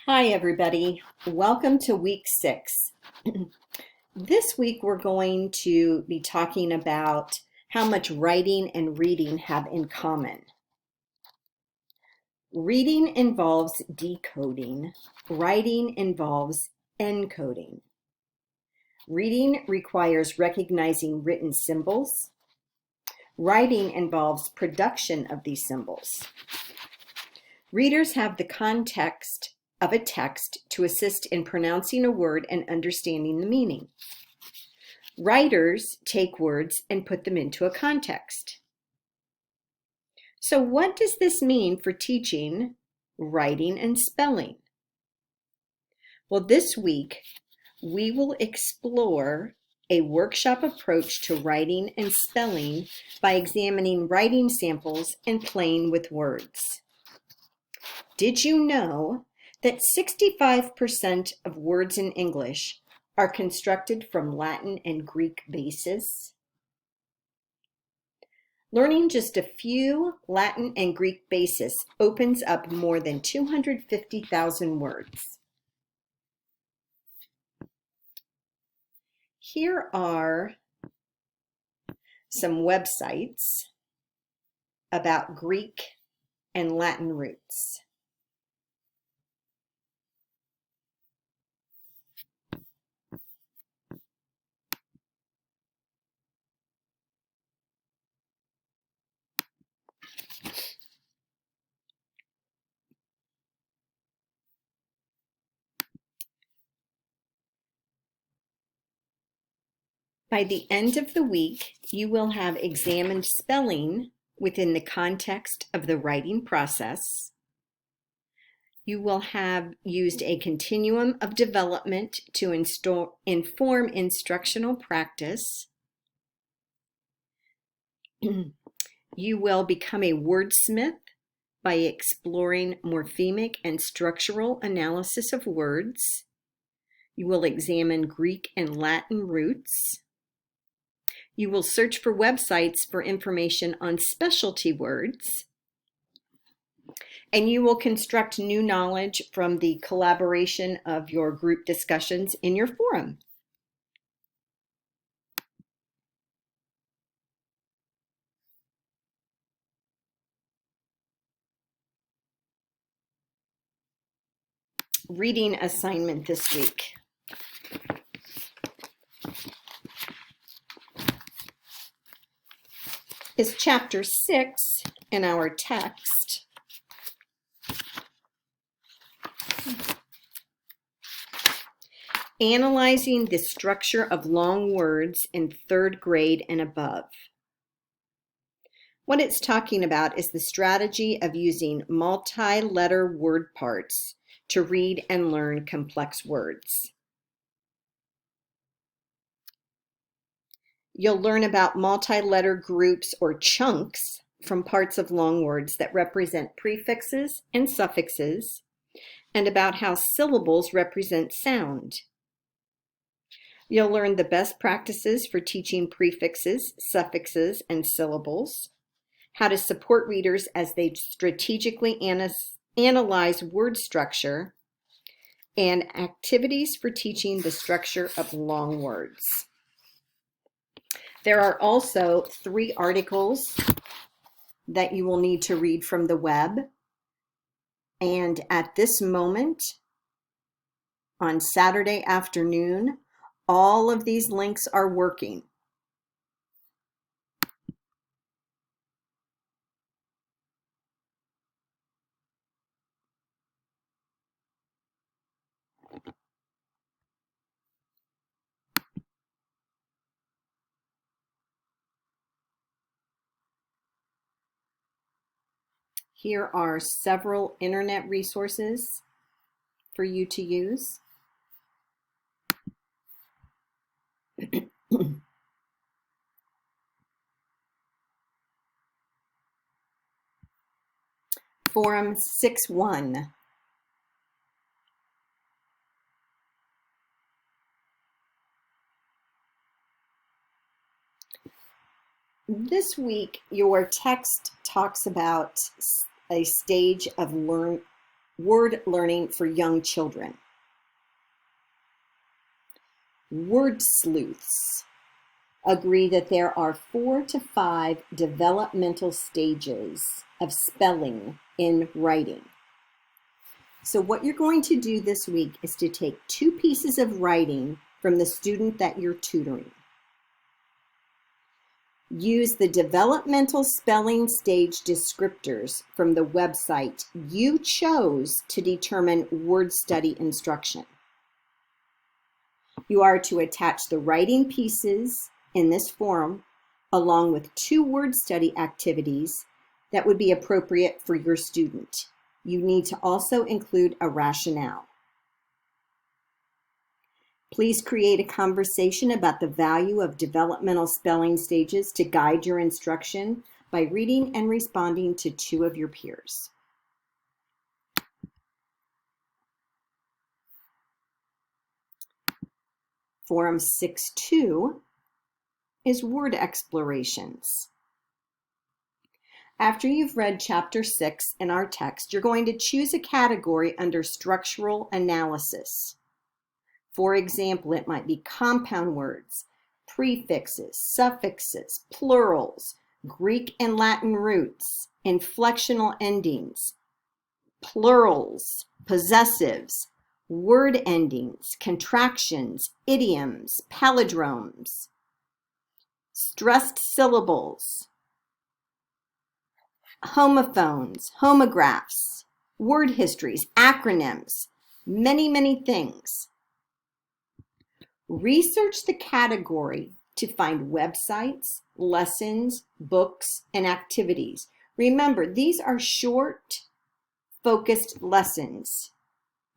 Hi, everybody. Welcome to week 6. This week, we're going to be talking about how much writing and reading have in common. Reading involves decoding. Writing involves encoding. Reading requires recognizing written symbols. Writing involves production of these symbols. Readers have the context of a text to assist in pronouncing a word and understanding the meaning. Writers take words and put them into a context. So what does this mean for teaching writing and spelling? Well, this week we will explore a workshop approach to writing and spelling by examining writing samples and playing with words. Did you know that 65% of words in English are constructed from Latin and Greek bases? Learning just a few Latin and Greek bases opens up more than 250,000 words. Here are some websites about Greek and Latin roots. By the end of the week, you will have examined spelling within the context of the writing process. You will have used a continuum of development to inform instructional practice. You will become a wordsmith by exploring morphemic and structural analysis of words. You will examine Greek and Latin roots. You will search for websites for information on specialty words. And you will construct new knowledge from the collaboration of your group discussions in your forum. Reading assignment this week. Is chapter 6 in our text. Analyzing the structure of long words in 3rd grade and above. What it's talking about is the strategy of using multi-letter word parts to read and learn complex words. You'll learn about multi-letter groups or chunks from parts of long words that represent prefixes and suffixes, and about how syllables represent sound. You'll learn the best practices for teaching prefixes, suffixes, and syllables, how to support readers as they strategically analyze word structure, and activities for teaching the structure of long words. There are also 3 articles that you will need to read from the web. And at this moment, on Saturday afternoon, all of these links are working. Here are several internet resources for you to use. Forum 6.1. This week, your text talks about a stage of word learning for young children. Word sleuths agree that there are 4 to 5 developmental stages of spelling in writing. So what you're going to do this week is to take 2 pieces of writing from the student that you're tutoring. Use the developmental spelling stage descriptors from the website you chose to determine word study instruction. You are to attach the writing pieces in this form along with 2 word study activities that would be appropriate for your student. You need to also include a rationale. Please create a conversation about the value of developmental spelling stages to guide your instruction by reading and responding to 2 of your peers. Forum 6.2 is word explorations. After you've read Chapter 6 in our text, you're going to choose a category under structural analysis. For example, it might be compound words, prefixes, suffixes, plurals, Greek and Latin roots, inflectional endings, plurals, possessives, word endings, contractions, idioms, palindromes, stressed syllables, homophones, homographs, word histories, acronyms, many things. Research the category to find websites, lessons, books, and activities. Remember, these are short, focused lessons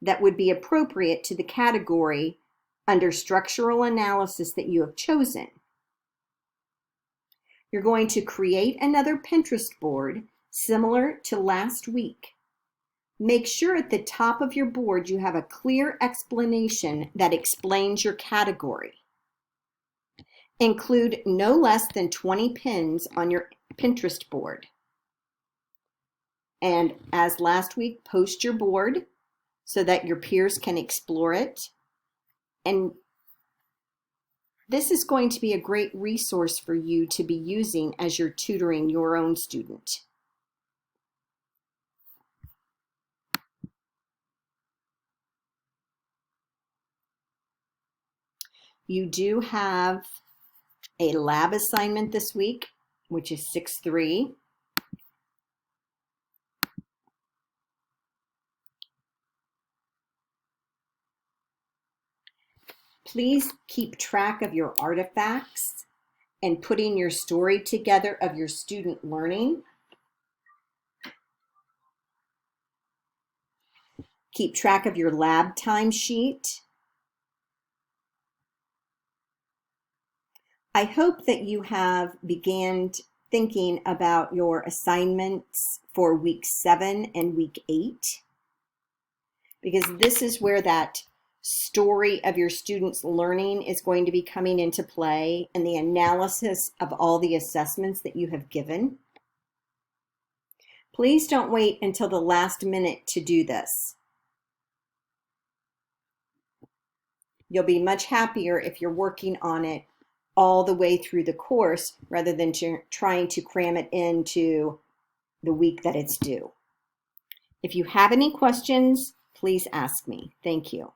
that would be appropriate to the category under structural analysis that you have chosen. You're going to create another Pinterest board similar to last week. Make sure at the top of your board you have a clear explanation that explains your category. Include no less than 20 pins on your Pinterest board. And as last week, post your board so that your peers can explore it. And this is going to be a great resource for you to be using as you're tutoring your own student. You do have a lab assignment this week, which is 6.3. Please keep track of your artifacts and putting your story together of your student learning. Keep track of your lab timesheet. I hope that you have began thinking about your assignments for week 7 and week 8, because this is where that story of your students' learning is going to be coming into play and the analysis of all the assessments that you have given. Please don't wait until the last minute to do this. You'll be much happier if you're working on it all the way through the course rather than trying to cram it into the week that it's due. If you have any questions, please ask me. Thank you.